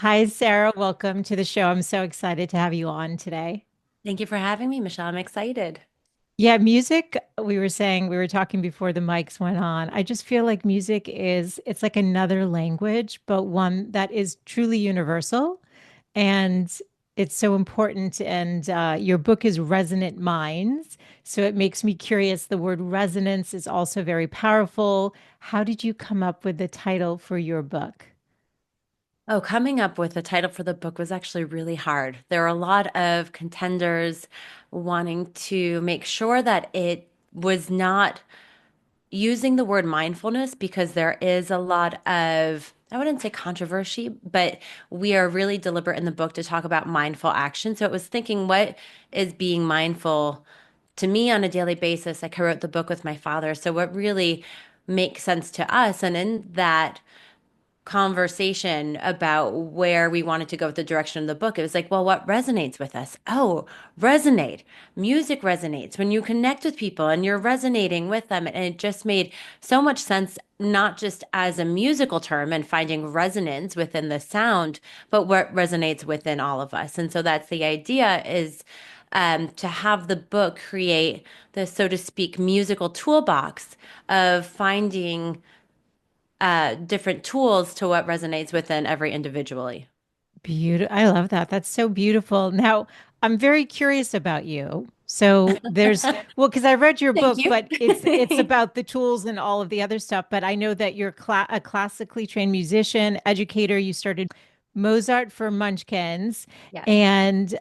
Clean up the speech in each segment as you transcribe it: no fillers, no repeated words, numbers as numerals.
Hi, Sarah. Welcome to the show. I'm so excited to have you on today. Thank you for having me, Michelle. I'm excited. Yeah, music, we were talking before the mics went on. I just feel like music it's like another language, but one that is truly universal. And it's so important. And your book is Resonant Minds. So it makes me curious. The word resonance is also very powerful. How did you come up with the title for your book? Oh, coming up with a title for the book was actually really hard. There are a lot of contenders wanting to make sure that it was not using the word mindfulness because there is a lot of, I wouldn't say controversy, but we are really deliberate in the book to talk about mindful action. So it was thinking, what is being mindful to me on a daily basis? I co-wrote the book with my father. So what really makes sense to us? And in that conversation about where we wanted to go with the direction of the book, it was like, well, what resonates with us? Oh, resonate. Music resonates when you connect with people and you're resonating with them. And it just made so much sense, not just as a musical term and finding resonance within the sound, but what resonates within all of us. And so that's the idea is to have the book create the, so to speak, musical toolbox of finding different tools to what resonates within every individually. Beautiful. I love that. That's so beautiful. Now, I'm very curious about you. So well, because I read your Thank book, you. but it's about the tools and all of the other stuff. But I know that you're a classically trained musician, educator. You started Mozart for Munchkins, Yes. and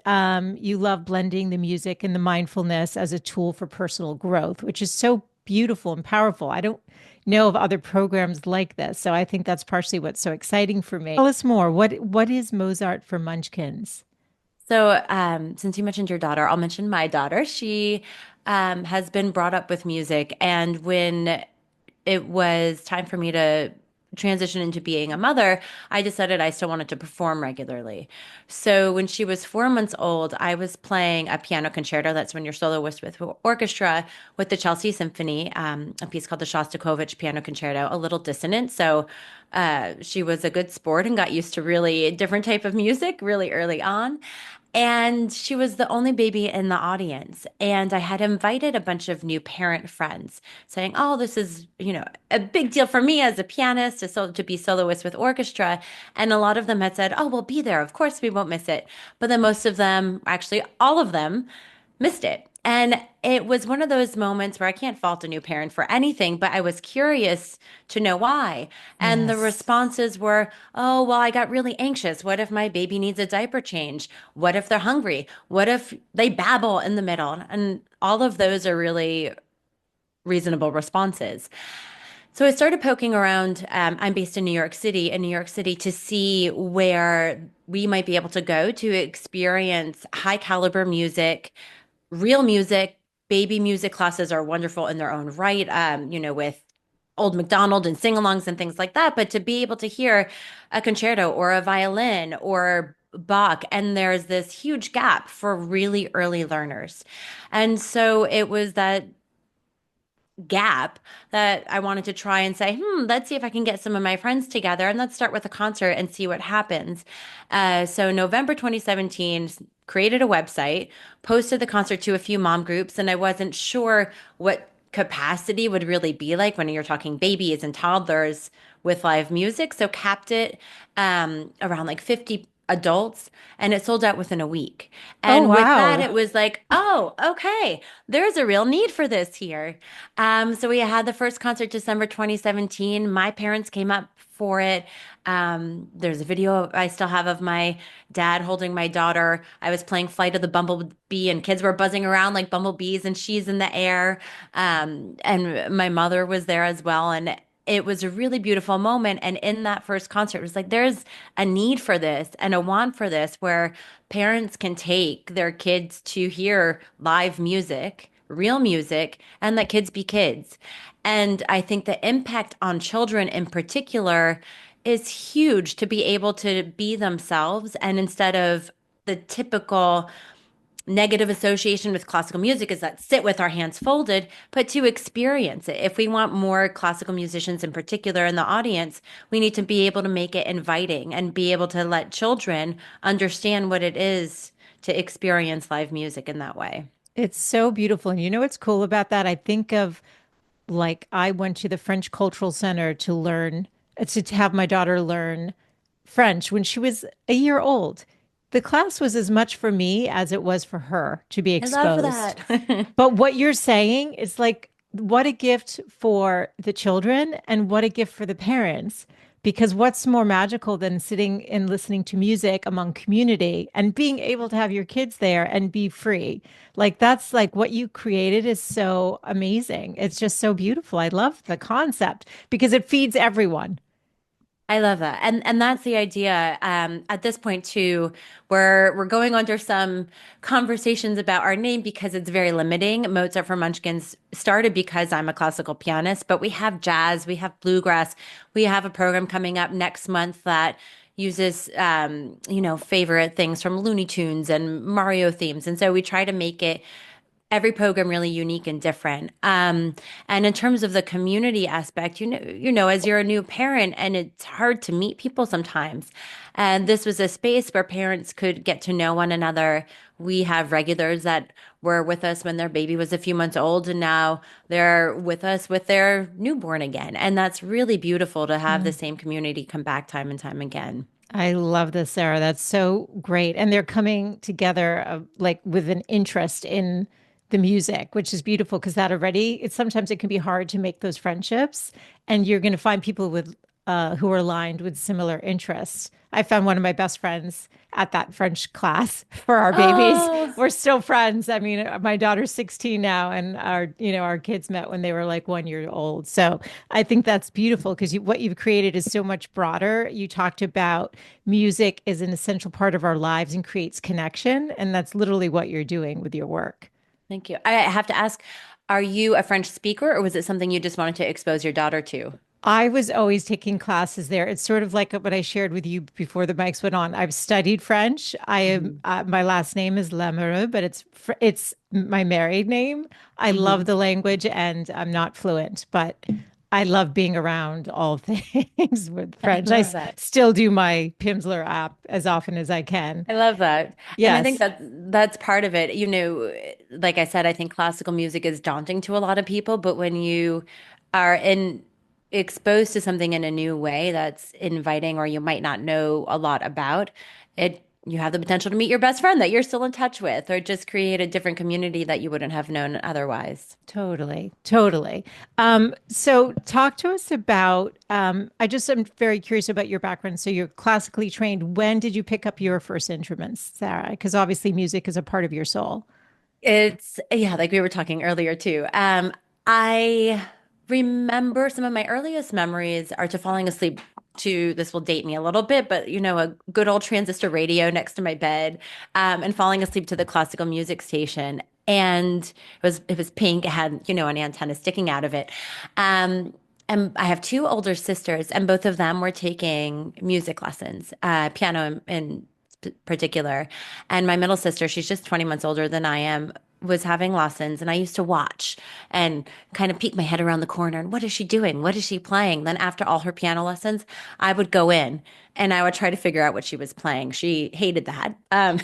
you love blending the music and the mindfulness as a tool for personal growth, which is so beautiful and powerful. I don't know of other programs like this. So I think that's partially what's so exciting for me. Tell us more. What is Mozart for Munchkins? So, since you mentioned your daughter, I'll mention my daughter. She has been brought up with music, and when it was time for me to transition into being a mother, I decided I still wanted to perform regularly. So when she was 4 months old, I was playing a piano concerto. That's when you're soloist with orchestra with the Chelsea Symphony, a piece called the Shostakovich Piano Concerto, a little dissonant. So she was a good sport and got used to really different type of music really early on. And she was the only baby in the audience. And I had invited a bunch of new parent friends saying, oh, this is, a big deal for me as a pianist to be soloist with orchestra. And a lot of them had said, oh, we'll be there. Of course, we won't miss it. But then most of them, actually, all of them missed it. And it was one of those moments where I can't fault a new parent for anything, but I was curious to know why. And the Yes. responses were, oh, well, I got really anxious. What if my baby needs a diaper change? What if they're hungry? What if they babble in the middle? And all of those are really reasonable responses. So I started poking around. I'm based in New York City, to see where we might be able to go to experience high caliber music, real music. Baby music classes are wonderful in their own right, with Old MacDonald and sing-alongs and things like that. But to be able to hear a concerto or a violin or Bach, and there's this huge gap for really early learners. And so it was that gap that I wanted to try and say, let's see if I can get some of my friends together and let's start with a concert and see what happens. So November 2017, created a website, posted the concert to a few mom groups, and I wasn't sure what capacity would really be like when you're talking babies and toddlers with live music. So capped it around like 50 adults, and it sold out within a week. Oh, And with that, wow. it was like, oh, okay, there's a real need for this here. So we had the first concert December 2017. My parents came up for it. There's a video I still have of my dad holding my daughter. I was playing Flight of the Bumblebee, and kids were buzzing around like bumblebees, and she's in the air. And my mother was there as well. And it was a really beautiful moment. And in that first concert, it was like there's a need for this and a want for this where parents can take their kids to hear live music, real music, and let kids be kids. And I think the impact on children in particular is huge, to be able to be themselves, and instead of the typical negative association with classical music is that sit with our hands folded, but to experience it. If we want more classical musicians in particular in the audience, we need to be able to make it inviting and be able to let children understand what it is to experience live music in that way. It's so beautiful. And you know what's cool about that? I think of like I went to the French Cultural Center to learn, to have my daughter learn French when she was a year old. The class was as much for me as it was for her to be I love exposed. that. But what you're saying is like, what a gift for the children and what a gift for the parents. Because what's more magical than sitting and listening to music among community and being able to have your kids there and be free? Like, that's like what you created is so amazing. It's just so beautiful. I love the concept because it feeds everyone. I love that. And that's the idea. At this point too, we're going under some conversations about our name because it's very limiting. Mozart for Munchkins started because I'm a classical pianist, but we have jazz, we have bluegrass, we have a program coming up next month that uses favorite things from Looney Tunes and Mario themes. And so we try to make it every program really unique and different. And in terms of the community aspect, as you're a new parent and it's hard to meet people sometimes. And this was a space where parents could get to know one another. We have regulars that were with us when their baby was a few months old, and now they're with us with their newborn again. And that's really beautiful to have the same community come back time and time again. I love this, Sarah. That's so great. And they're coming together like with an interest in the music, which is beautiful because that already, it's sometimes it can be hard to make those friendships. And you're going to find people with who are aligned with similar interests. I found one of my best friends at that French class for our babies. Oh, We're still friends. I mean, my daughter's 16 now, and our kids met when they were like 1 year old. So I think that's beautiful because what you've created is so much broader. You talked about music is an essential part of our lives and creates connection, and that's literally what you're doing with your work. thank you. I have to ask, are you a French speaker or was it something you just wanted to expose your daughter to? I was always taking classes there. It's sort of like what I shared with you before the mics went on. I've studied French. I am Mhm. my last name is Lemereux, but it's my married name. I love Mhm. the language and I'm not fluent, but I love being around all things with I French. love that. Still do my Pimsleur app as often as I can. I love that. And I think Yes. that that's part of it. Like I said, I think classical music is daunting to a lot of people, but when you are in exposed to something in a new way that's inviting or you might not know a lot about, it you have the potential to meet your best friend that you're still in touch with or just create a different community that you wouldn't have known otherwise. Totally, totally. So talk to us about, I just am very curious about your background. So you're classically trained. When did you pick up your first instruments, Sarah? Because obviously music is a part of your soul. It's yeah, like we were talking earlier too. I remember some of my earliest memories are to falling asleep to this will date me a little bit, but a good old transistor radio next to my bed, and falling asleep to the classical music station. And it was pink. It had, an antenna sticking out of it. Um, and I have two older sisters, and both of them were taking music lessons, piano in particular. And my middle sister, she's just 20 months older than I am, was having lessons. And I used to watch and kind of peek my head around the corner. And what is she doing? What is she playing? Then after all her piano lessons, I would go in and I would try to figure out what she was playing. She hated that. And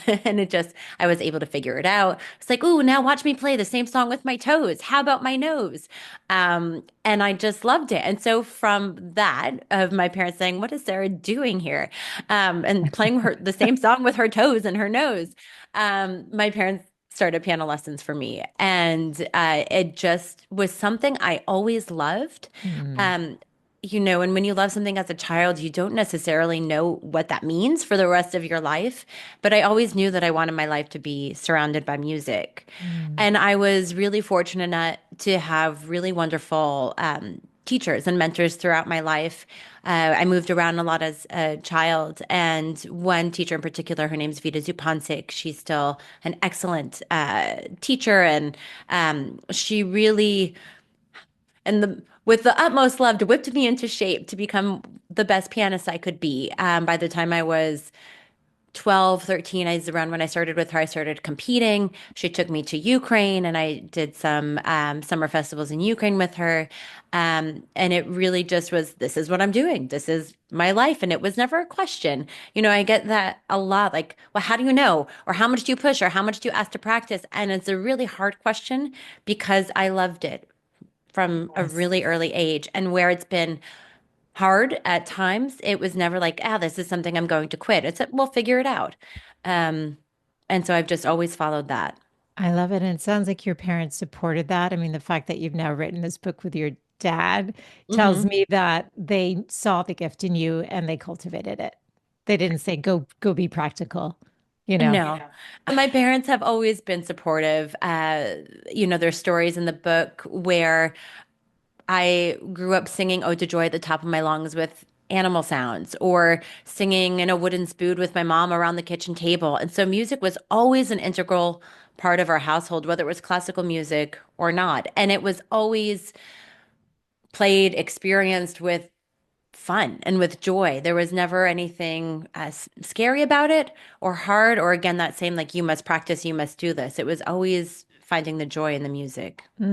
I was able to figure it out. It's like, ooh, now watch me play the same song with my toes. How about my nose? And I just loved it. And so from that, of my parents saying, what is Sarah doing here? And playing the same song with her toes and her nose. My parents started piano lessons for me, and it just was something I always loved. Mm, Um, and when you love something as a child, you don't necessarily know what that means for the rest of your life. But I always knew that I wanted my life to be surrounded by music. mm, And I was really fortunate to have really wonderful teachers and mentors throughout my life. I moved around a lot as a child, and one teacher in particular, her name's Vita Zupancic. She's still an excellent teacher, and she really, with the utmost love, whipped me into shape to become the best pianist I could be. By the time I was 12, 13 is around when I started with her. I started competing. She took me to Ukraine and I did some summer festivals in Ukraine with her. And it really just was, this is what I'm doing. This is my life. And it was never a question. You know, I get that a lot, like, well, how do you know? Or how much do you push? Or how much do you ask to practice? And it's a really hard question because I loved it from a Yes. really early age. And where it's been hard at times, it was never like, ah, this is something I'm going to quit. It's, we'll figure it out. Um, and so I've just always followed that. I love it. And it sounds like your parents supported that. I mean, the fact that you've now written this book with your dad tells Hmm. me that they saw the gift in you and they cultivated it. They didn't say, go be practical, you know. No. My parents have always been supportive. You know, there's stories in the book where I grew up singing Ode to Joy at the top of my lungs with animal sounds or singing in a wooden spoon with my mom around the kitchen table. And so music was always an integral part of our household, whether it was classical music or not. And it was always played, experienced with fun and with joy. There was never anything scary about it or hard, or again, that same like, you must practice, you must do this. It was always finding the joy in the music. I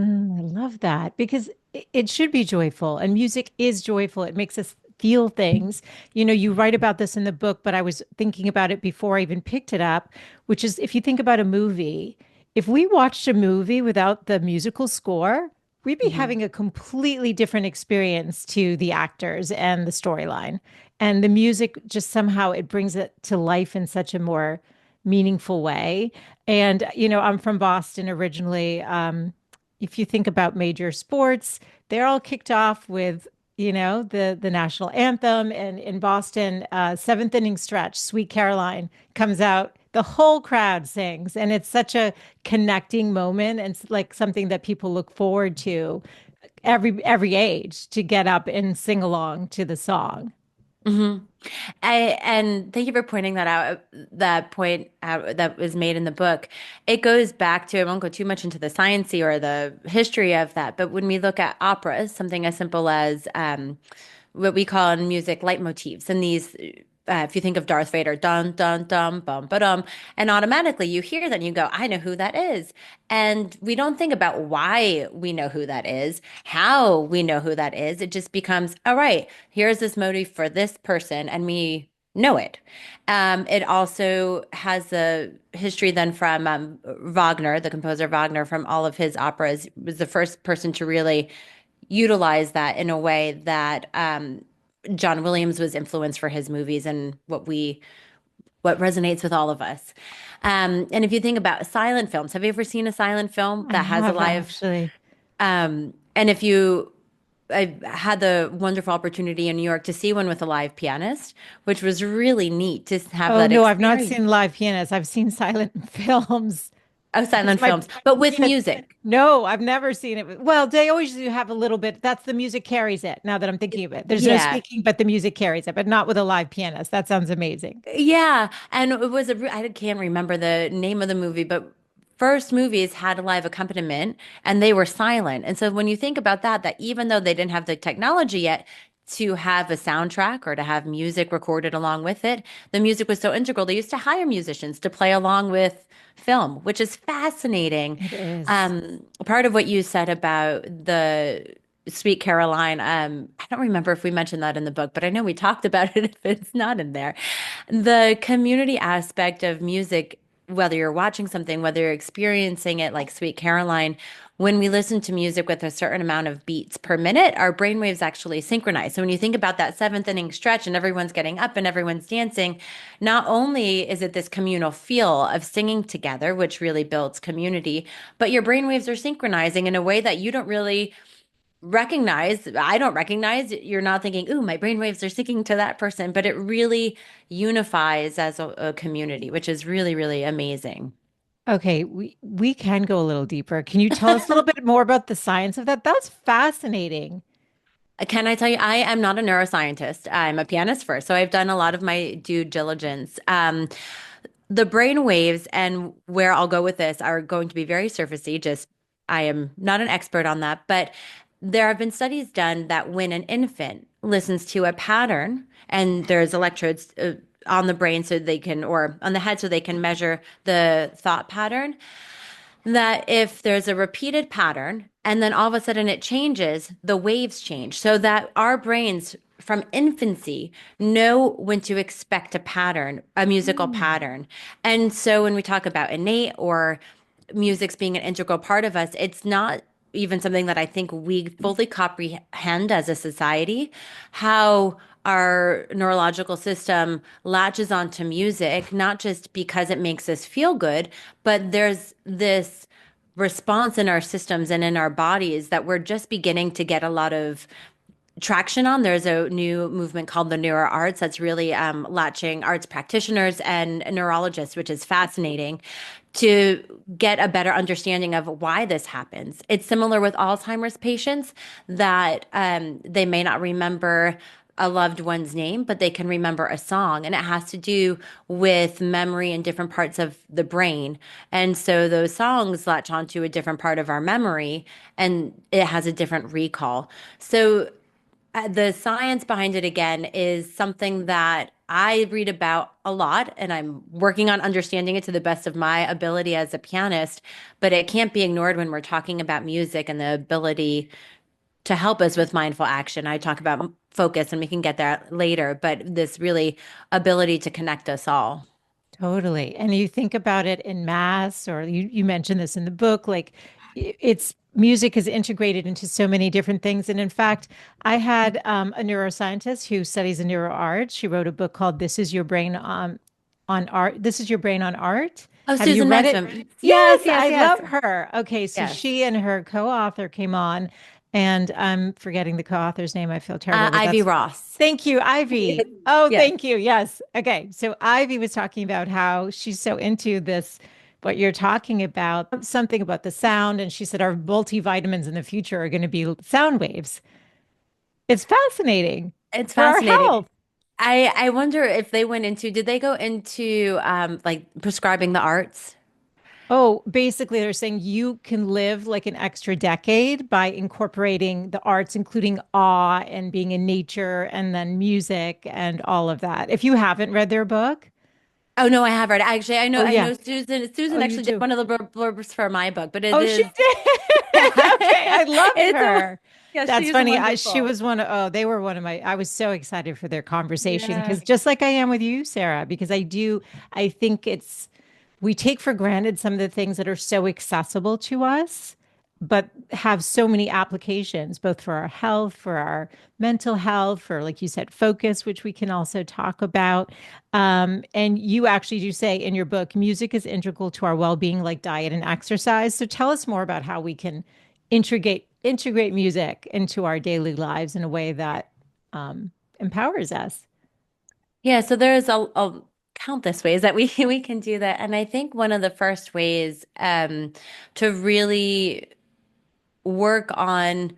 love that because it should be joyful and music is joyful. It makes us feel things. You know, you write about this in the book, but I was thinking about it before I even picked it up, which is if you think about a movie, if we watched a movie without the musical score, we'd be Hmm. having a completely different experience to the actors and the storyline. And the music just somehow it brings it to life in such a more meaningful way. And, you know, I'm from Boston originally. If you think about major sports, they're all kicked off with, you know, the national anthem. And in Boston, seventh inning stretch, Sweet Caroline comes out. The whole crowd sings, and it's such a connecting moment, and it's like something that people look forward to every age to get up and sing along to the song. Hmm. And thank you for pointing that out, that point out that was made in the book. It goes back to, I won't go too much into the sciencey or the history of that, but when we look at operas, something as simple as what we call in music leitmotifs, and these, if you think of Darth Vader, dun dun dun bum ba dum, and automatically you hear that and you go, I know who that is. And we don't think about why we know who that is, how we know who that is. It just becomes, all right, here's this motif for this person, and we know it. It also has a history then from Wagner, the composer Wagner, from all of his operas, was the first person to really utilize that in a way that John Williams was influenced for his movies and what resonates with all of us. And if you think about silent films, have you ever seen a silent film I that has a have live? actually. And if you, I had the wonderful opportunity in New York to see one with a live pianist, which was really neat to have Oh that no, I've not experience seen live pianists. I've seen silent films of because silent my films, but with yeah, music. no, I've never seen it. Well, they always do have a little bit. That's the music carries it. Now that I'm thinking of it, there's no Yeah. speaking, but the music carries it, but not with a live pianist. That sounds amazing. Yeah, and it was I can't remember the name of the movie, but first movies had a live accompaniment and they were silent. And so when you think about that, that even though they didn't have the technology yet to have a soundtrack or to have music recorded along with it, the music was so integral. They used to hire musicians to play along with film, which is fascinating. It is. Part of what you said about the Sweet Caroline, I don't remember if we mentioned that in the book, but I know we talked about it if it's not in there. The community aspect of music, whether you're watching something, whether you're experiencing it like Sweet Caroline, when we listen to music with a certain amount of beats per minute, our brainwaves actually synchronize. So when you think about that seventh inning stretch and everyone's getting up and everyone's dancing, not only is it this communal feel of singing together, which really builds community, but your brainwaves are synchronizing in a way that you don't really recognize. I don't recognize. You're not thinking, ooh, my brainwaves are syncing to that person, but it really unifies as a community, which is really, really amazing. Okay, we can go a little deeper. Can you tell us a little bit more about the science of that? That's fascinating. Can I tell you, I am not a neuroscientist. I'm a pianist first, so I've done a lot of my due diligence. The brain waves and where I'll go with this are going to be very surfacey. Just I am not an expert on that, but there have been studies done that when an infant listens to a pattern and there's electrodes on the brain so they can, or on the head so they can measure the thought pattern, that if there's a repeated pattern and then all of a sudden it changes, the waves change so that our brains from infancy know when to expect a pattern, a musical Hmm. pattern. And so when we talk about innate or music's being an integral part of us, it's not even something that I think we fully comprehend as a society, how our neurological system latches onto music, not just because it makes us feel good, but there's this response in our systems and in our bodies that we're just beginning to get a lot of traction on. There's a new movement called the neuro arts that's really latching arts practitioners and neurologists, which is fascinating to get a better understanding of why this happens. It's similar with Alzheimer's patients that they may not remember a loved one's name, but they can remember a song, and it has to do with memory in different parts of the brain. And so those songs latch onto a different part of our memory, and it has a different recall. So the science behind it again is something that I read about a lot, and I'm working on understanding it to the best of my ability as a pianist. But it can't be ignored when we're talking about music and the ability to help us with mindful action. I talk about focus, and we can get there later, but this really ability to connect us all. Totally. And you think about it in mass, or you mentioned this in the book, like it's music is integrated into so many different things. And in fact, I had a neuroscientist who studies in neuro art. She wrote a book called This Is Your Brain on Art. This is Your Brain on Art. Oh, Have you Susan read it? Maxim. Yes, Yes, yes, I yes, love her. Okay, so yes. she and her co-author came on, and I'm forgetting the co-author's name. I feel terrible, but Ivy that's Ross. thank you, Yes. Ivy. Oh, Yes. thank you. Yes. Okay. So Ivy was talking about how she's so into this, what you're talking about, something about the sound. And she said our multivitamins in the future are going to be sound waves. It's fascinating It's for our fascinating. health. I wonder if they went into, did they go into like prescribing the arts? Oh, basically, they're saying you can live like an extra decade by incorporating the arts, including awe and being in nature and then music and all of that. If you haven't read their book, Oh no, I have read it. Actually, oh, I yeah. know Susan. Oh, Susan you actually did too. one of the blurbs for my book, but it Oh, she is did. Okay, I loved it's a her. yeah, That's she is funny. She wonderful. was one of, oh, they were one of my, I was so excited for their conversation Yeah. because just like I am with you, Sarah, because I think we take for granted some of the things that are so accessible to us, but have so many applications, both for our health, for our mental health, for, like you said, focus, which we can also talk about. And you actually do say in your book, music is integral to our well-being, like diet and exercise. So tell us more about how we can integrate music into our daily lives in a way that empowers us. Yeah, so there's a countless ways that we we can do that. And I think one of the first ways to really work on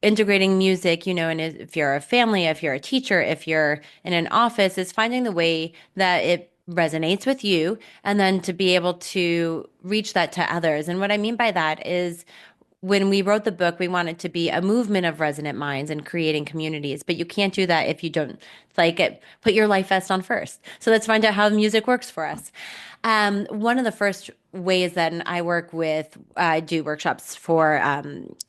integrating music, you know, and if you're a family, if you're a teacher, if you're in an office, is finding the way that it resonates with you and then to be able to reach that to others. And what I mean by that is when we wrote the book, we wanted to be a movement of resonant minds and creating communities, but you can't do that if you don't like it. Put your life vest on first. So let's find out how music works for us. One of the first ways that I work with, I do workshops for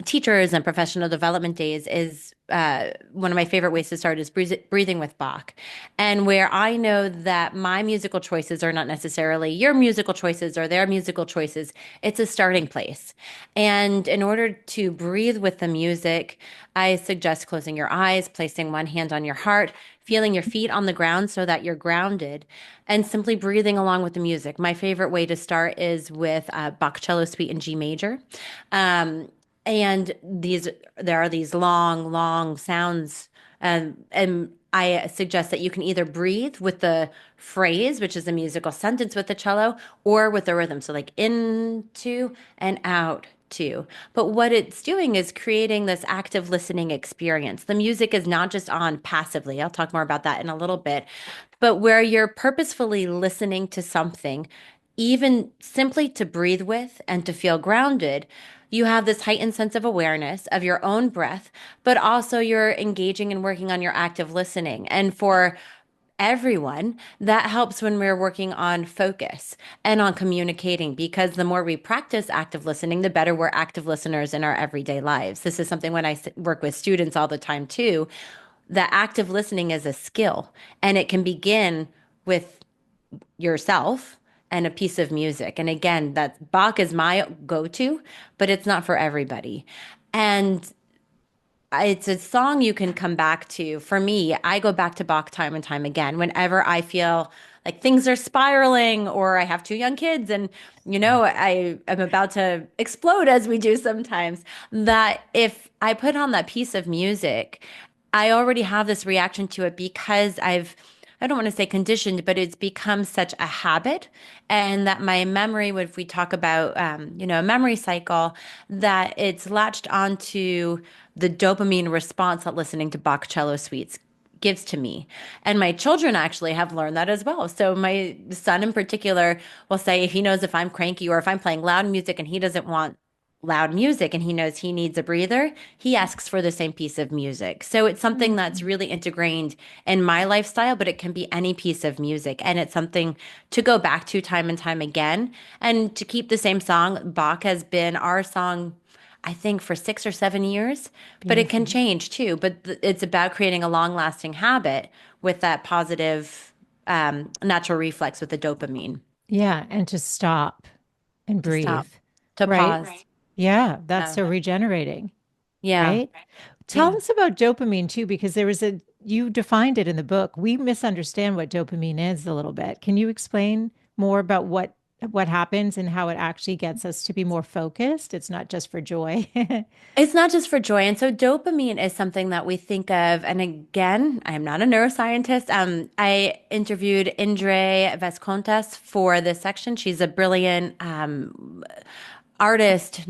teachers and professional development days is one of my favorite ways to start is breathing with Bach. And where I know that my musical choices are not necessarily your musical choices or their musical choices, it's a starting place. And in order to breathe with the music, I suggest closing your eyes, placing one hand on your heart, feeling your feet on the ground so that you're grounded, and simply breathing along with the music. My favorite way to start is with Bach Cello Suite in G major. Um, and there are these long, long sounds. And I suggest that you can either breathe with the phrase, which is a musical sentence with the cello, or with the rhythm. So, like into and out to. But what it's doing is creating this active listening experience. The music is not just on passively. I'll talk more about that in a little bit, but where you're purposefully listening to something, even simply to breathe with and to feel grounded, you have this heightened sense of awareness of your own breath, but also you're engaging and working on your active listening. And for everyone, that helps when we're working on focus and on communicating, because the more we practice active listening, the better we're active listeners in our everyday lives. This is something when work with students all the time too, that active listening is a skill, and it can begin with yourself and a piece of music. And again, that Bach is my go-to, but it's not for everybody. And it's a song you can come back to. For me, I go back to Bach time and time again whenever I feel like things are spiraling or I have two young kids and I am about to explode, as we do sometimes. That if I put on that piece of music, I already have this reaction to it because I don't want to say conditioned, but it's become such a habit. And that my memory, if we talk about, a memory cycle, that it's latched onto the dopamine response that listening to Bach cello suites gives to me. And my children actually have learned that as well. So my son in particular will say, if he knows if I'm cranky or if I'm playing loud music and he doesn't want loud music and he knows he needs a breather, he asks for the same piece of music. So it's something that's Mm. really ingrained in my lifestyle, but it can be any piece of music. And it's something to go back to time and time again. And to keep the same song, Bach has been our song, I think, for 6 or 7 years, but it can Beautiful. change too. But it's about creating a long lasting habit with that positive natural reflex with the dopamine. Yeah, and to stop and To breathe, stop, to right? pause. Yeah, that's Yeah. so regenerating, Yeah. right? Tell Yeah. us about dopamine too, because you defined it in the book. We misunderstand what dopamine is a little bit. Can you explain more about what happens and how it actually gets us to be more focused? It's not just for joy. It's not just for joy. And so dopamine is something that we think of. And again, I am not a neuroscientist. I interviewed Indre Vescontas for this section. She's a brilliant artist,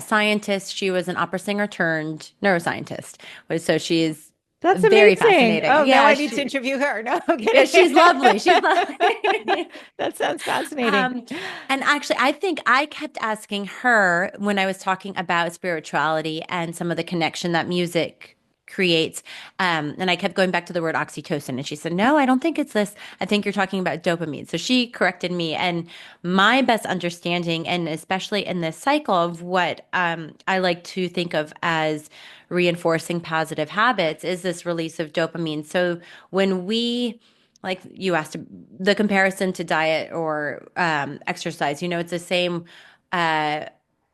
scientist. She was an opera singer turned neuroscientist. So she's That's very amazing. fascinating. Oh, now Yeah, I need to interview her. No, I'm yeah, kidding. she's lovely. She's lovely. That sounds fascinating. Um, and actually, I think I kept asking her when I was talking about spirituality and some of the connection that music creates. And I kept going back to the word oxytocin. And she said, no, I don't think it's this. I think you're talking about dopamine. So she corrected me. And my best understanding, and especially in this cycle of what I like to think of as reinforcing positive habits, is this release of dopamine. So when we like you asked the comparison to diet or exercise, it's the same uh,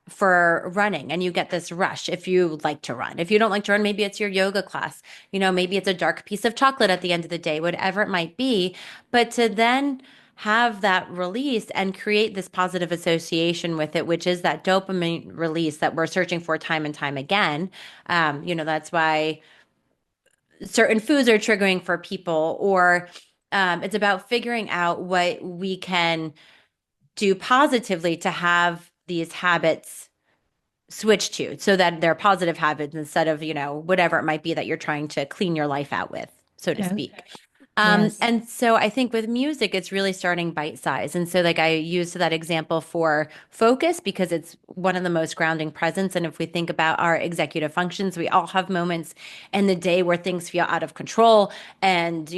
for running, and you get this rush if you like to run. If you don't like to run, maybe it's your yoga class, maybe it's a dark piece of chocolate at the end of the day, whatever it might be. But to then have that release and create this positive association with it, which is that dopamine release that we're searching for time and time again. That's why certain foods are triggering for people, or it's about figuring out what we can do positively to have these habits switch to so that they're positive habits instead of, whatever it might be that you're trying to clean your life out with, so to Oh, speak. yes. And so I think with music, it's really starting bite size. And so, like, I used that example for focus because it's one of the most grounding presents. And if we think about our executive functions, we all have moments in the day where things feel out of control. And,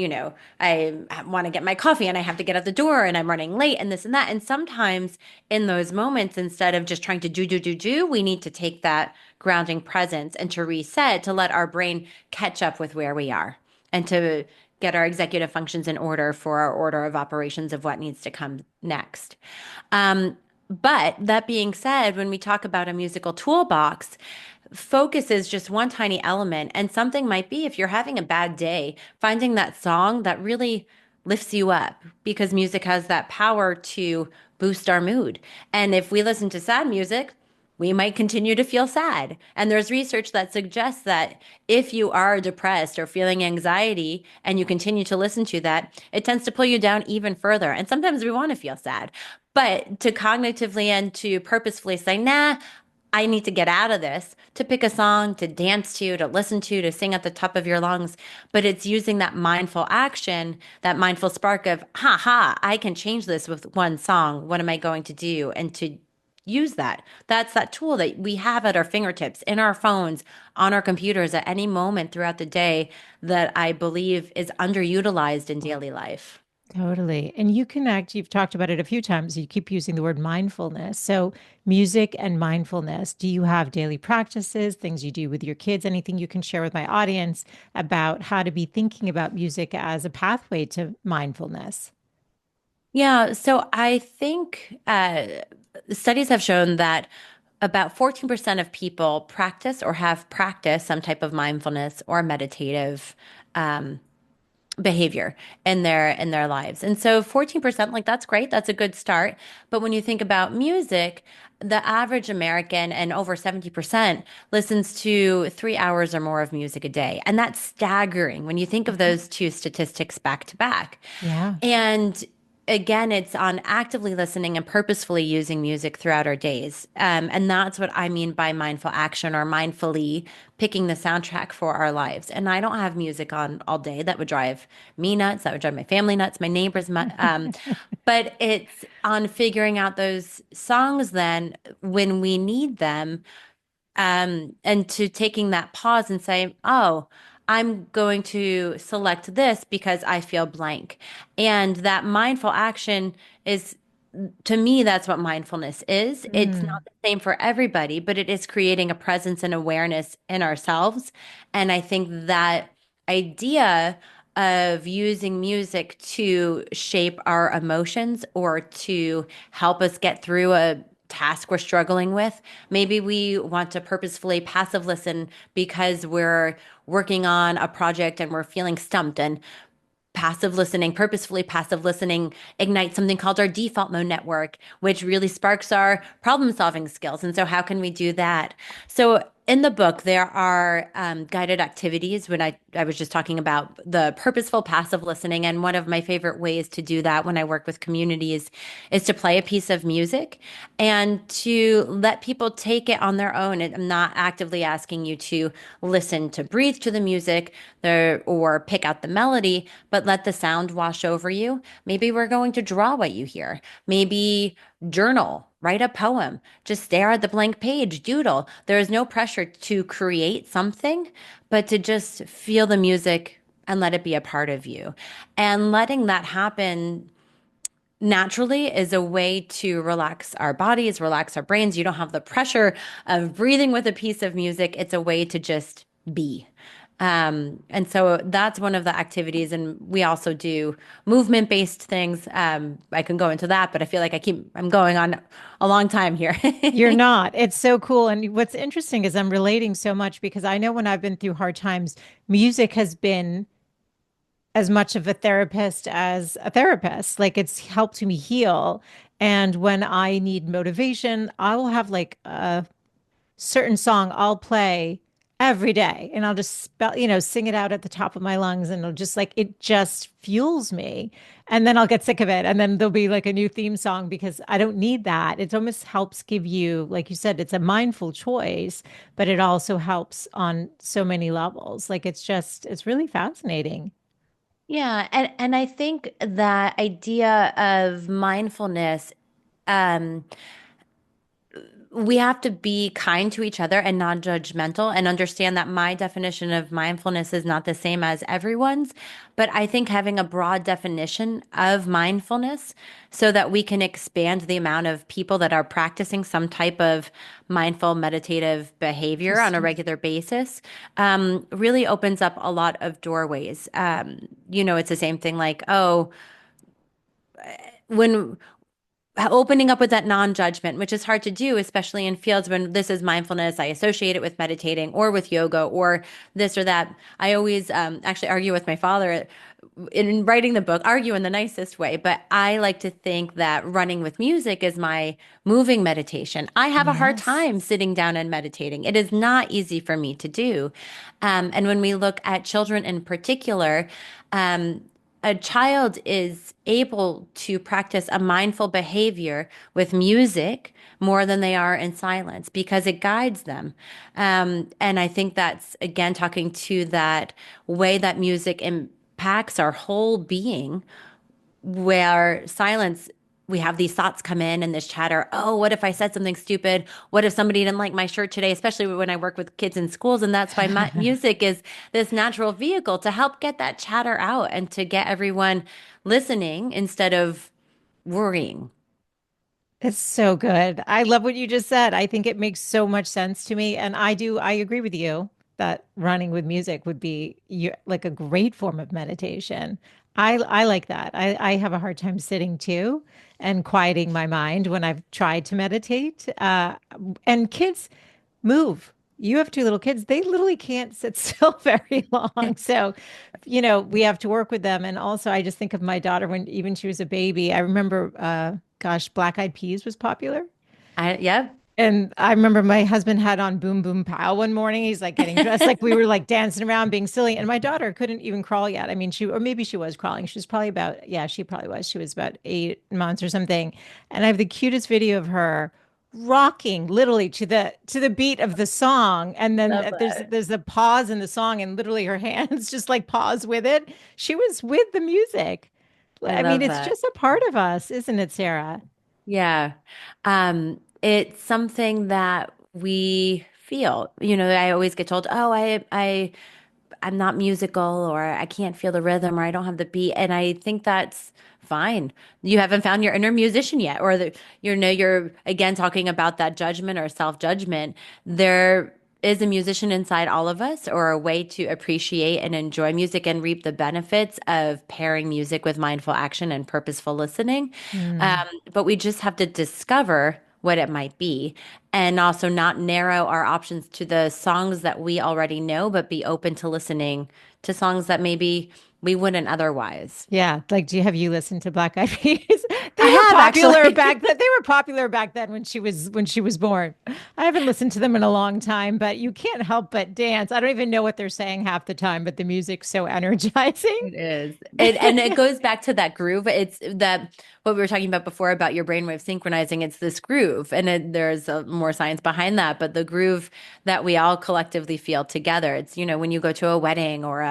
I want to get my coffee and I have to get out the door and I'm running late and this and that. And sometimes in those moments, instead of just trying to do, we need to take that grounding presence and to reset, to let our brain catch up with where we are and to get our executive functions in order for our order of operations of what needs to come next. But that being said, when we talk about a musical toolbox, focus is just one tiny element. And something might be, if you're having a bad day, finding that song that really lifts you up, because music has that power to boost our mood. And if we listen to sad music, we might continue to feel sad. And there's research that suggests that if you are depressed or feeling anxiety and you continue to listen to that, it tends to pull you down even further. And sometimes we want to feel sad. But to cognitively and to purposefully say, nah, I need to get out of this, to pick a song, to dance to listen to sing at the top of your lungs. But it's using that mindful action, that mindful spark of, ha ha, I can change this with one song. What am I going to do? And to use that. That's that tool that we have at our fingertips, in our phones, on our computers at any moment throughout the day that I believe is underutilized in daily life. Totally. And you connect, you've talked about it a few times. You keep using the word mindfulness. So, music and mindfulness, do you have daily practices, things you do with your kids, anything you can share with my audience about how to be thinking about music as a pathway to mindfulness? Yeah, so I think studies have shown that about 14% of people practice or have practiced some type of mindfulness or meditative um, behavior in their lives. And so 14%, like that's great. That's a good start. But when you think about music, the average American and over 70% listens to 3 hours or more of music a day. And that's staggering when you think of those two statistics back to back. Yeah. And again, it's on actively listening and purposefully using music throughout our days. And that's what I mean by mindful action or mindfully picking the soundtrack for our lives. And I don't have music on all day. That would drive me nuts. That would drive my family nuts, my neighbors. But it's on figuring out those songs then when we need them, and to taking that pause and say, oh, I'm going to select this because I feel blank. And that mindful action is, to me, that's what mindfulness is. It's Mm, not the same for everybody, but it is creating a presence and awareness in ourselves. And I think that idea of using music to shape our emotions or to help us get through a task we're struggling with. Maybe we want to purposefully passive listen because we're working on a project and we're feeling stumped, and passive listening, purposefully passive listening ignites something called our default mode network, which really sparks our problem solving skills. And so, how can we do that? So, in the book, there are guided activities. When I was just talking about the purposeful passive listening, and one of my favorite ways to do that when I work with communities is to play a piece of music and to let people take it on their own. I'm not actively asking you to listen to breathe to the music there or pick out the melody, but let the sound wash over you. Maybe we're going to draw what you hear. Maybe journal, write a poem, just stare at the blank page, doodle. There is no pressure to create something, but to just feel the music and let it be a part of you. And letting that happen naturally is a way to relax our bodies, relax our brains. You don't have the pressure of breathing with a piece of music. It's a way to just be. And so that's one of the activities. And we also do movement based things. I can go into that, but I feel like I'm going on a long time here. you're not. It's so cool. And what's interesting is I'm relating so much because I know when I've been through hard times, music has been as much of a therapist as a therapist. Like it's helped me heal. And when I need motivation, I will have like a certain song I'll play every day and I'll just sing it out at the top of my lungs and it'll just like it just fuels me. And then I'll get sick of it. And then there'll be like a new theme song because I don't need that. It almost helps give you, like you said, it's a mindful choice, but it also helps on so many levels. Like it's really fascinating. Yeah, and I think that idea of mindfulness, um, we have to be kind to each other and non-judgmental and understand that my definition of mindfulness is not the same as everyone's. But I think having a broad definition of mindfulness so that we can expand the amount of people that are practicing some type of mindful meditative behavior on a Interesting. regular basis really opens up a lot of doorways. It's the same thing like, oh, when opening up with that non-judgment, which is hard to do, especially in fields when this is mindfulness. I associate it with meditating or with yoga or this or that. I always actually argue with my father in writing the book, argue in the nicest way, but I like to think that running with music is my moving meditation. I have a hard Yes. time sitting down and meditating. It is not easy for me to do. And when we look at children in particular, um, a child is able to practice a mindful behavior with music more than they are in silence because it guides them. And I think that's, again, talking to that way that music impacts our whole being, where silence we have these thoughts come in and this chatter. Oh, what if I said something stupid? What if somebody didn't like my shirt today? Especially when I work with kids in schools. And that's why music is this natural vehicle to help get that chatter out and to get everyone listening instead of worrying. It's so good. I love what you just said. I think it makes so much sense to me. And I agree with you that running with music would be like a great form of meditation. I like that. I have a hard time sitting too and quieting my mind when I've tried to meditate. And kids move. You have two little kids. They literally can't sit still very long. So, we have to work with them. And also, I just think of my daughter when even she was a baby. I remember, gosh, Black Eyed Peas was popular. Yep. And I remember my husband had on Boom Boom Pow one morning. He's like getting dressed, like we were like dancing around, being silly. And my daughter couldn't even crawl yet. I mean, or maybe she was crawling. She was probably about, yeah, she probably was. She was about 8 months or something. And I have the cutest video of her rocking literally to the beat of the song. And then Love that. there's a pause in the song, and literally her hands just like pause with it. She was with the music. I I mean, love it's that. just a part of us, isn't it, Sarah? Yeah. It's something that we feel. I always get told, "Oh, I'm not musical or I can't feel the rhythm or I don't have the beat." And I think that's fine. You haven't found your inner musician yet, or you're again talking about that judgment or self-judgment. There is a musician inside all of us, or a way to appreciate and enjoy music and reap the benefits of pairing music with mindful action and purposeful listening. Mm. But we just have to discover what it might be, and also not narrow our options to the songs that we already know, but be open to listening to songs that maybe we wouldn't otherwise. Yeah, like have you listened to Black Eyed Peas? They I were have popular actually. back then. They were popular back then when she was born. I haven't listened to them in a long time, but you can't help but dance. I don't even know what they're saying half the time, but the music's so energizing. It is. And it goes back to that groove. It's that what we were talking about before about your brainwave synchronizing. It's this groove, and there's more science behind that. But the groove that we all collectively feel together. It's when you go to a wedding or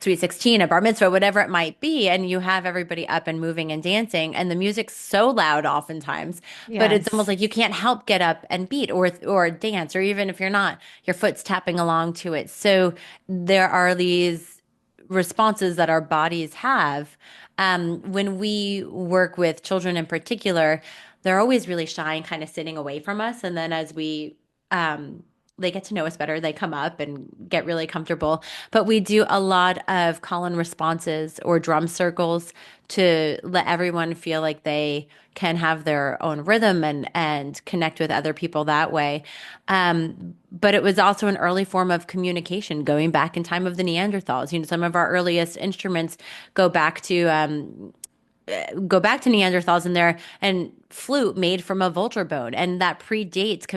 sweet 16, a bar mitzvah, whatever it might be, and you have everybody up and moving and dancing, and the music's so loud oftentimes, but it's almost Yes. like you can't help get up and beat or dance, or even if you're not, your foot's tapping along to it. So there are these responses that our bodies have. When we work with children in particular, they're always really shy and kind of sitting away from us. And then as they get to know us better, they come up and get really comfortable. But we do a lot of call and responses or drum circles to let everyone feel like they can have their own rhythm and connect with other people that way. But it was also an early form of communication going back in time of the Neanderthals. Some of our earliest instruments go back to Neanderthals in there, and flute made from a vulture bone, and that predates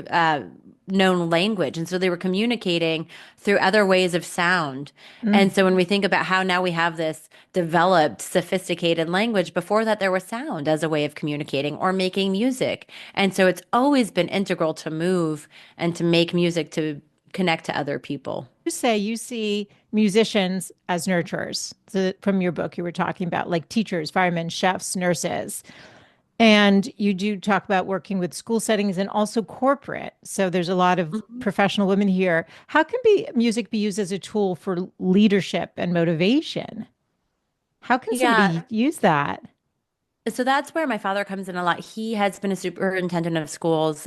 known language, and so they were communicating through other ways of sound. And Mm. so when we think about how now we have this developed, sophisticated language, before that there was sound as a way of communicating or making music, and so it's always been integral to move and to make music to connect to other people. You say you see musicians as nurturers. From your book, you were talking about like teachers, firemen, chefs, nurses. And you do talk about working with school settings and also corporate. So there's a lot of Mhm. professional women here. How can music be used as a tool for leadership and motivation? How can somebody Yeah. use that? So that's where my father comes in a lot. He has been a superintendent of schools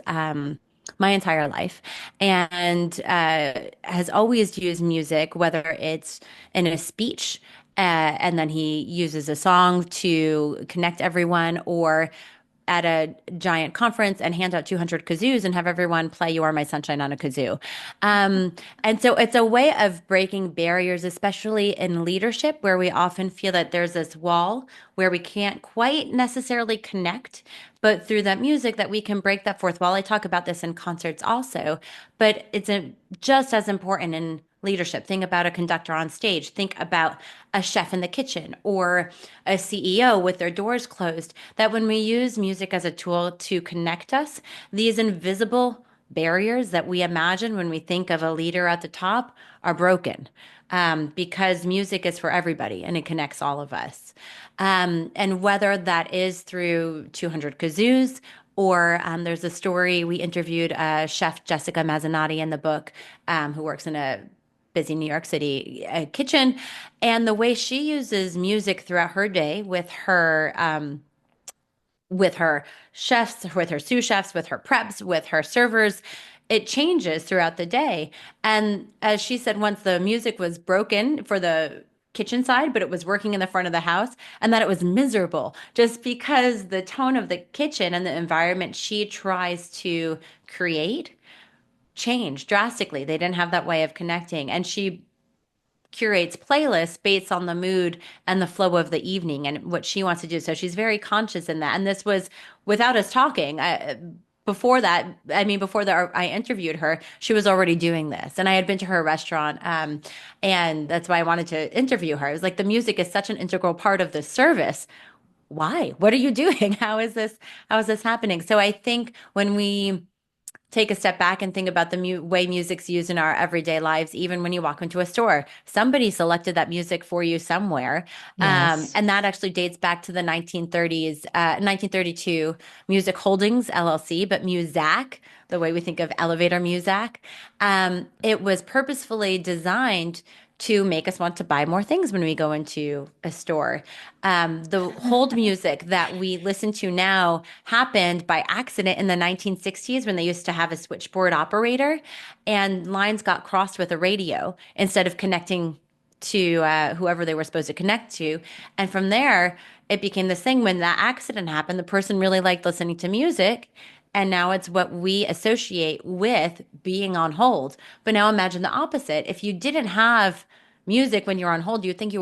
my entire life, and has always used music, whether it's in a speech, and then he uses a song to connect everyone, or at a giant conference and hand out 200 kazoos and have everyone play You Are My Sunshine on a kazoo. And so it's a way of breaking barriers, especially in leadership, where we often feel that there's this wall where we can't quite necessarily connect, but through that music that we can break that fourth wall. I talk about this in concerts also, but it's just as important in leadership. Think about a conductor on stage. Think about a chef in the kitchen or a CEO with their doors closed. That when we use music as a tool to connect us, these invisible barriers that we imagine when we think of a leader at the top are broken. because music is for everybody and it connects all of us. And whether that is through 200 kazoos or there's a story we interviewed Chef Jessica Mazzanotti in the book, who works in a busy New York City kitchen, and the way she uses music throughout her day with her chefs, with her sous chefs, with her preps, with her servers. It changes throughout the day. And as she said, once the music was broken for the kitchen side, but it was working in the front of the house, and that it was miserable just because the tone of the kitchen and the environment she tries to create changed drastically. They didn't have that way of connecting. And she curates playlists based on the mood and the flow of the evening and what she wants to do. So she's very conscious in that. And this was without us talking. Before that, I mean, before that, I interviewed her, she was already doing this. And I had been to her restaurant, and that's why I wanted to interview her. It was like the music is such an integral part of the service. Why? What are you doing? How is this? How is this happening? So I think when we take a step back and think about the way music's used in our everyday lives, even when you walk into a store. Somebody selected that music for you somewhere. Yes. And that actually dates back to the 1930s, 1932 Music Holdings LLC, but Muzak, the way we think of elevator Muzak. It was purposefully designed to make us want to buy more things when we go into a store. The hold music that we listen to now happened by accident in the 1960s when they used to have a switchboard operator and lines got crossed with a radio instead of connecting to whoever they were supposed to connect to. And from there, it became this thing. When that accident happened, the person really liked listening to music. And now it's what we associate with being on hold. But now imagine the opposite. If you didn't have music when you're on hold, you'd think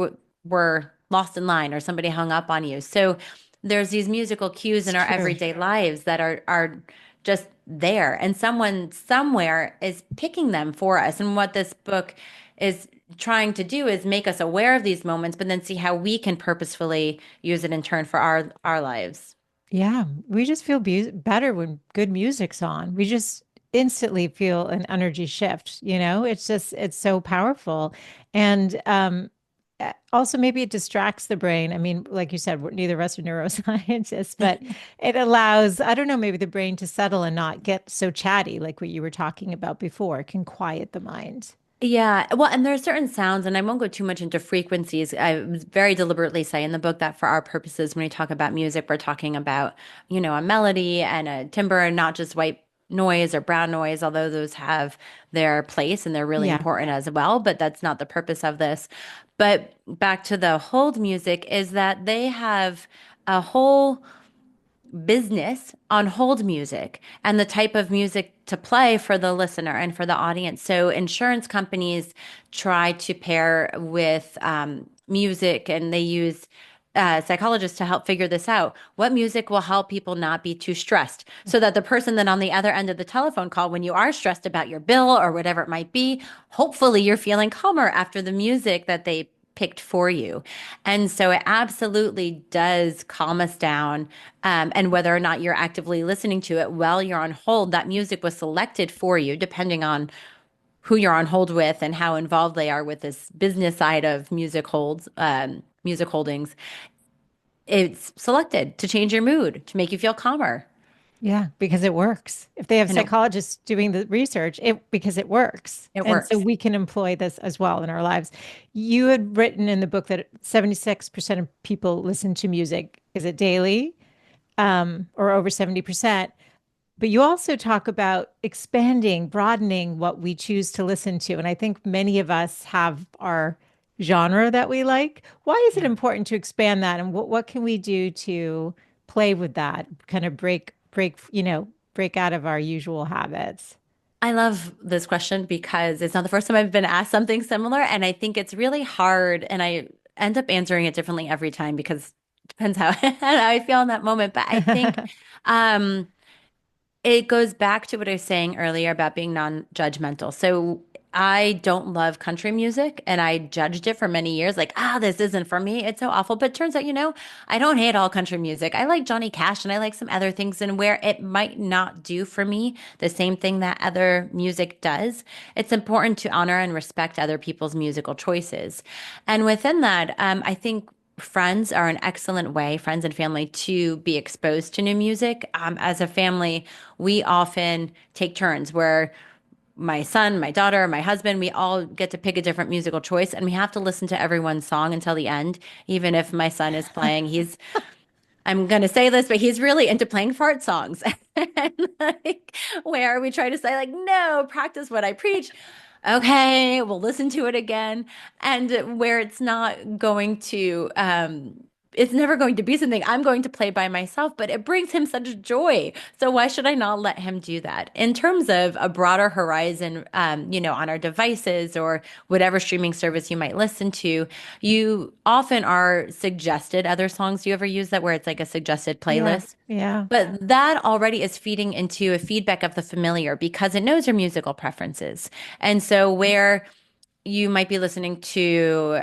were lost in line or somebody hung up on you. So there's these musical cues It's in our true. everyday lives that are just there, and someone somewhere is picking them for us. And what this book is trying to do is make us aware of these moments, but then see how we can purposefully use it in turn for our lives. Yeah, we just feel better when good music's on. We just instantly feel an energy shift, you know? It's just it's so powerful. And also maybe it distracts the brain. I mean, like you said, neither of us are neuroscientists, but it allows, I don't know, maybe the brain to settle and not get so chatty like what you were talking about before. It can quiet the mind. Yeah, well, and there are certain sounds, and I won't go too much into frequencies. I very deliberately say in the book that for our purposes, when we talk about music, we're talking about, a melody and a timbre, and not just white noise or brown noise, although those have their place and they're really Yeah. important as well. But that's not the purpose of this. But back to the hold music is that they have a whole business on hold music and the type of music to play for the listener and for the audience. So insurance companies try to pair with music, and they use psychologists to help figure this out. What music will help people not be too stressed so that the person that on the other end of the telephone call, when you are stressed about your bill or whatever it might be, hopefully you're feeling calmer after the music that they picked for you. And so it absolutely does calm us down. And whether or not you're actively listening to it while you're on hold, that music was selected for you, depending on who you're on hold with and how involved they are with this business side of music holdings. It's selected to change your mood, to make you feel calmer. Yeah, because it works. If they have And psychologists doing the research, it because it works. it And so works. we can employ this as well in our lives. You had written in the book that 76% of people listen to music. Is it daily? Or over 70%. But you also talk about expanding, broadening what we choose to listen to. And I think many of us have our genre that we like. Why is it Yeah. important to expand that? And what can we do to play with that, kind of break out of our usual habits? I love this question because it's not the first time I've been asked something similar. And I think it's really hard. And I end up answering it differently every time because it depends how, how I feel in that moment. But I think um, it goes back to what I was saying earlier about being non-judgmental. So I don't love country music and I judged it for many years like, this isn't for me. It's so awful. But turns out, I don't hate all country music. I like Johnny Cash and I like some other things, and where it might not do for me the same thing that other music does, it's important to honor and respect other people's musical choices. And within that, I think friends are an excellent way, friends and family, to be exposed to new music. As a family, we often take turns where my son, my daughter, my husband, we all get to pick a different musical choice, and we have to listen to everyone's song until the end. Even if my son is playing, I'm going to say this, but he's really into playing fart songs. And like, where we try to say, like, no, practice what I preach. Okay, we'll listen to it again. And where it's never going to be something I'm going to play by myself, but it brings him such joy. So why should I not let him do that? In terms of a broader horizon, on our devices or whatever streaming service you might listen to, you often are suggested other songs. Do you ever use that where it's like a suggested Yeah. playlist? Yeah. But that already is feeding into a feedback of the familiar because it knows your musical preferences. And so where you might be listening to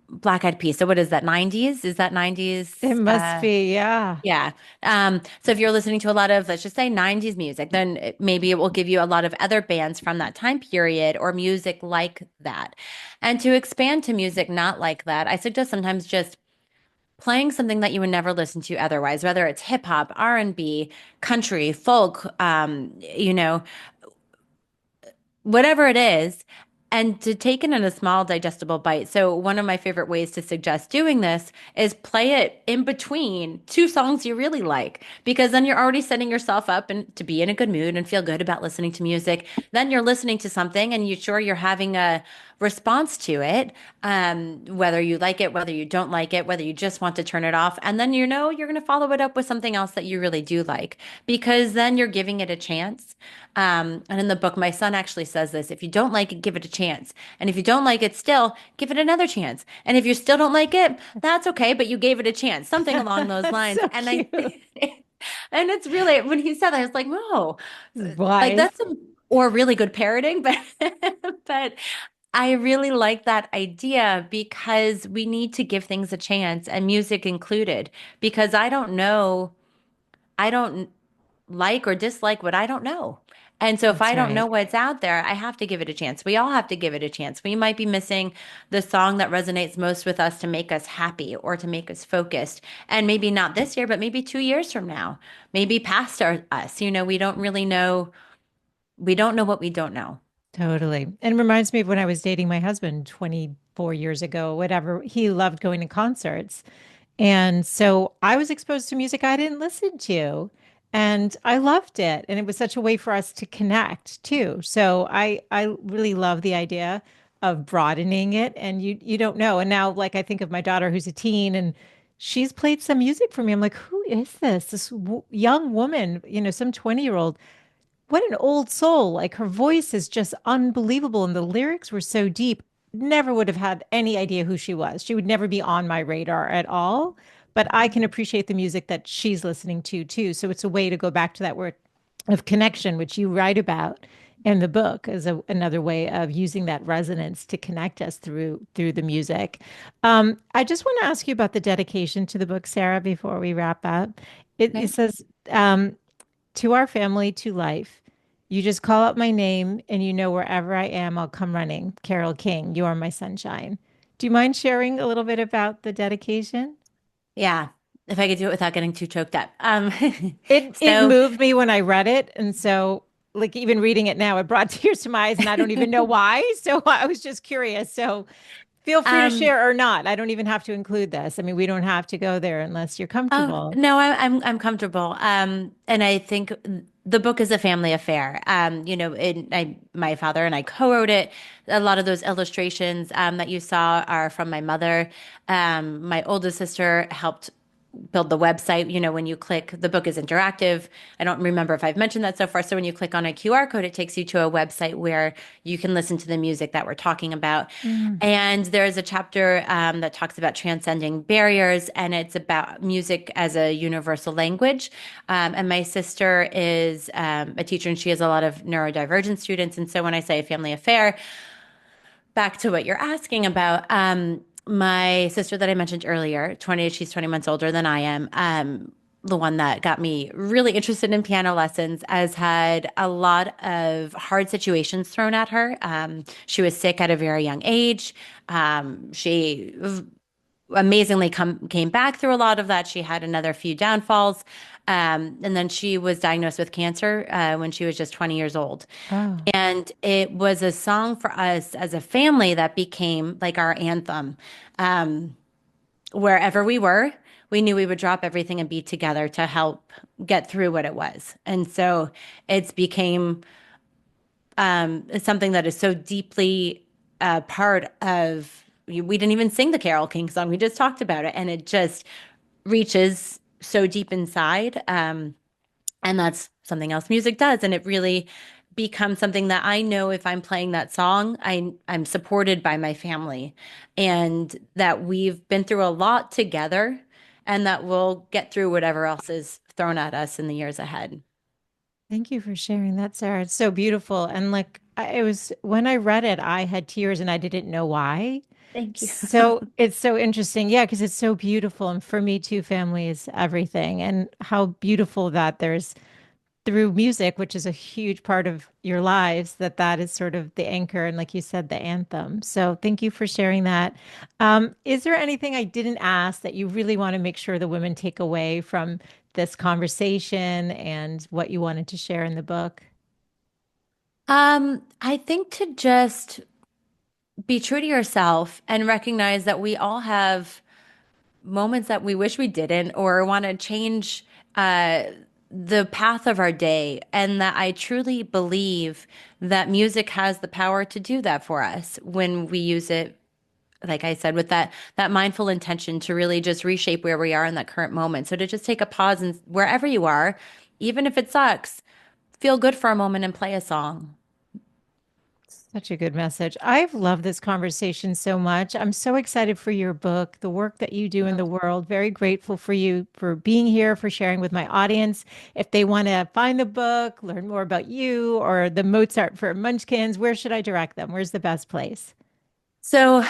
Black Eyed Peas. So what is that, 90s? Is that It 90s? must be. Yeah. Yeah. So if you're listening to a lot of, let's just say 90s music, then maybe it will give you a lot of other bands from that time period or music like that. And to expand to music not like that, I suggest sometimes just playing something that you would never listen to otherwise, whether it's hip hop, R&B, country, folk, whatever it is, and to take it in a small digestible bite. So one of my favorite ways to suggest doing this is play it in between two songs you really like, because then you're already setting yourself up and to be in a good mood and feel good about listening to music. Then you're listening to something and you're having a response to it, whether you like it, whether you don't like it, whether you just want to turn it off. And then you're going to follow it up with something else that you really do like, because then you're giving it a chance. And in the book, my son actually says this: if you don't like it, give it a chance. And if you don't like it still, give it another chance. And if you still don't like it, that's okay, but you gave it a chance, something along those That's lines. so And I cute. think, and it's really, when he said that, I was like, whoa, like Wise. that's or really good parroting, but, but I really like that idea because we need to give things a chance, and music included, because I don't like or dislike what I don't know. And so if That's I don't know right. what's out there, I have to give it a chance. We all have to give it a chance. We might be missing the song that resonates most with us to make us happy or to make us focused. And maybe not this year, but maybe 2 years from now, maybe past us. We don't really know. We don't know what we don't know. Totally. And it reminds me of when I was dating my husband 24 years ago, whatever. He loved going to concerts. And so I was exposed to music I didn't listen to. And I loved it. And it was such a way for us to connect too. So I really love the idea of broadening it. And you don't know. And now like I think of my daughter who's a teen and she's played some music for me. I'm like, who is this? This young woman, some 20-year-old. What an old soul. Like her voice is just unbelievable. And the lyrics were so deep. Never would have had any idea who she was. She would never be on my radar at all. But I can appreciate the music that she's listening to too. So it's a way to go back to that word of connection, which you write about in the book as another way of using that resonance to connect us through the music. I just want to ask you about the dedication to the book, Sarah, before we wrap up. It Okay. says, to our family, to life. You just call out my name and you know wherever I am, I'll come running. Carol King, you are my sunshine. Do you mind sharing a little bit about the dedication? Yeah. If I could do it without getting too choked up. It So, moved me when I read it. And so like even reading it now, it brought tears to my eyes and I don't even know why. So I was just curious. So feel free to um, share or not. I don't even have to include this. I mean, we don't have to go there unless you're oh comfortable. no, I'm comfortable. And I think the book is a family affair. My father and I co-wrote it. A lot of those illustrations that you saw are from my mother. My oldest sister helped build the website. When you click, the book is interactive. I don't remember if I've mentioned that so far. So when you click on a QR code, it takes you to a website where you can listen to the music that we're talking about. Mm. And there's a chapter that talks about transcending barriers, and it's about music as a universal language. And my sister is a teacher, and she has a lot of neurodivergent students. And so when I say a family affair, back to what you're asking about, my sister that I mentioned earlier, she's 20 months older than I am. The one that got me really interested in piano lessons has had a lot of hard situations thrown at her. She was sick at a very young age. She amazingly came back through a lot of that. She had another few downfalls. And then she was diagnosed with cancer when she was just 20 years old. Oh, And it was a song for us as a family that became like our anthem. Um, Wherever we were, we knew we would drop everything and be together to help get through what it was. And so it's became something that is so deeply a part of, we didn't even sing the Carole King song. We just talked about it. And it just reaches so deep inside. And that's something else music does. And it really becomes something that I know if I'm playing that song, I'm supported by my family and that we've been through a lot together and that we'll get through whatever else is thrown at us in the years ahead. thank you for sharing that, Sarah. It's so beautiful. And like, it was when I read it, I had tears and I didn't know why. Thank you. So it's so interesting. Yeah, because it's so beautiful. And for me too, family is everything. And how beautiful that there's through music, which is a huge part of your lives, that is sort of the anchor and, like you said, the anthem. So thank you for sharing that. Is there anything I didn't ask that you really want to make sure the women take away from this conversation and what you wanted to share in the book? I think to just be true to yourself and recognize that we all have moments that we wish we didn't or want to change uh, the path of our day. And that I truly believe that music has the power to do that for us when we use it, like I said, with that mindful intention to really just reshape where we are in that current moment. So to just take a pause and wherever you are, even if it sucks, feel good for a moment and play a song. Such a good message. I've loved this conversation so much. I'm so excited for your book, the work that you do in the world. Very grateful for you for being here, for sharing with my audience. If they want to find the book, learn more about you or the Mozart for Munchkins, where should I direct them? Where's the best place? So,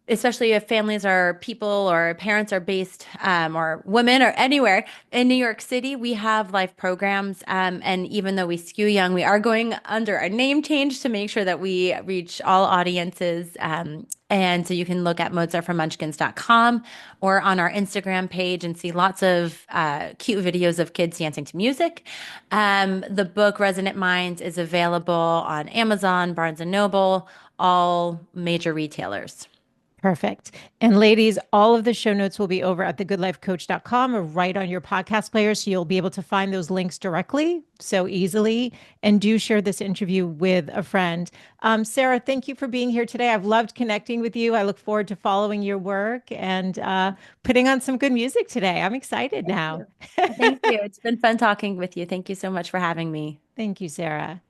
especially if families or people or parents are based, or women or anywhere in New York City, we have live programs. And even though we skew young, we are going under a name change to make sure that we reach all audiences. And so you can look at mozartformunchkins.com or on our Instagram page and see lots of cute videos of kids dancing to music. The book Resonant Minds is available on Amazon, Barnes and Noble, all major retailers. Perfect. And ladies, all of the show notes will be over at thegoodlifecoach.com or right on your podcast player. So you'll be able to find those links directly so easily. And do share this interview with a friend. Sarah, thank you for being here today. I've loved connecting with you. I look forward to following your work and putting on some good music today. I'm excited Thank now. you. Thank you. It's been fun talking with you. Thank you so much for having me. Thank you, Sarah.